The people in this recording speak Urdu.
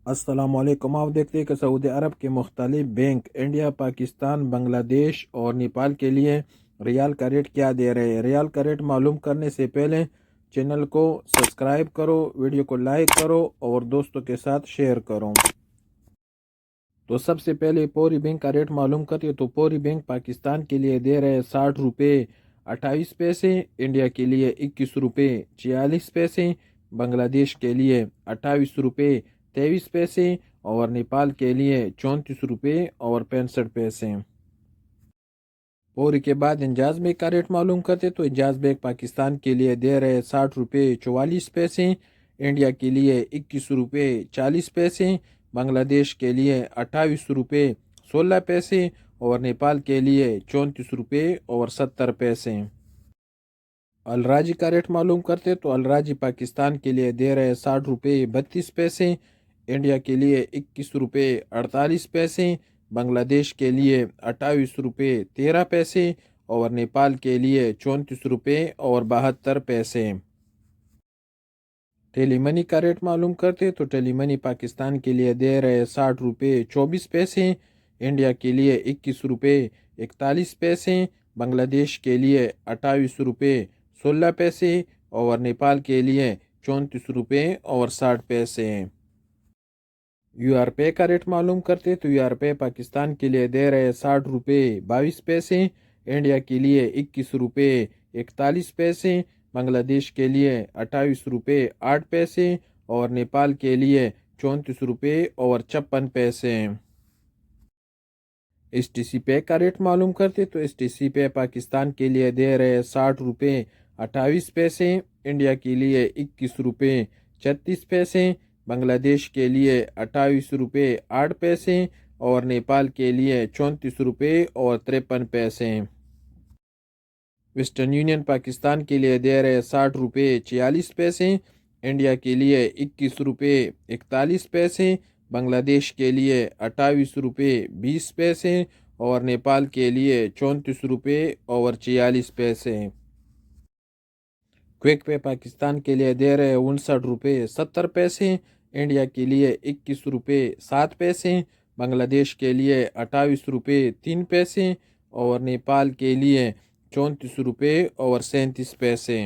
السلام علیکم۔ آپ دیکھتے ہیں کہ سعودی عرب کے مختلف بینک انڈیا، پاکستان، بنگلہ دیش اور نیپال کے لیے ریال کا ریٹ کیا دے رہے ہیں۔ ریال کا ریٹ معلوم کرنے سے پہلے چینل کو سبسکرائب کرو، ویڈیو کو لائک کرو اور دوستوں کے ساتھ شیئر کرو۔ تو سب سے پہلے پوری بینک کا ریٹ معلوم کرتے تو پوری بینک پاکستان کے لیے دے رہے 60 روپے 28 پیسے، انڈیا کے لیے 21 روپے 46 پیسے، بنگلہ دیش کے لیے 28 روپے 23 پیسے اور نیپال کے لیے 34 روپے 65 پیسے۔ پوری کے بعد انجاز بیگ کا ریٹ معلوم کرتے تو انجاز بیگ پاکستان کے لیے دے رہے 60 روپے 44 پیسے، انڈیا کے لیے 21 روپے 40 پیسے، بنگلہ دیش کے لیے 28 روپے 16 پیسے اور نیپال کے لیے 34 روپے 70 پیسے۔ الراجی کا ریٹ معلوم کرتے تو الراجی پاکستان کے لیے دے رہے 60 روپے 32 پیسے، انڈیا کے لیے 21 روپے 48 پیسے، بنگلہ دیش کے لیے 28 روپے 13 پیسے اور نیپال کے لیے 34 روپے 72 پیسے۔ ٹیلی منی کا ریٹ معلوم کرتے تو ٹیلی منی پاکستان کے لیے دے رہے 60 روپے 24 پیسے، انڈیا کے لیے 21 روپے 41 پیسے، بنگلہ دیش کے لیے 28 روپے 16 پیسے اور نیپال کے لیے 34 روپے 60 پیسے۔ یو آر پے کا ریٹ معلوم کرتے تو یو آر پے پاکستان کے لیے دے رہے 60 روپے 22 پیسے، انڈیا کے لیے 21 روپے 41 پیسے، بنگلہ دیش کے لیے 28 روپے 8 پیسے اور نیپال کے لیے 34 روپے 56 پیسے۔ ایس ٹی سی پے کا ریٹ معلوم کرتے تو ایس ٹی سی پے پاکستان کے لیے دے رہے 60 روپے 28 پیسے، انڈیا کے لیے 21 روپے 36 پیسے، بنگلہ دیش کے لیے 28 روپے 8 پیسے اور نیپال کے لیے 34 روپے 53 پیسے۔ ویسٹرن یونین پاکستان کے لیے دے رہے 60 روپے 46 پیسے، انڈیا کے لیے 21 روپے 41 پیسے، بنگلہ دیش کے لیے 28 روپے 20 پیسے اور نیپال کے لیے 34 روپے 44 پیسے۔ کوئک پے پاکستان کے لیے دے رہے 59 روپے 70 پیسے، انڈیا کے لیے 21 روپے 7 پیسے، بنگلہ دیش کے لیے 28 روپے 3 پیسے اور نیپال کے لیے 34 روپے 37 پیسے۔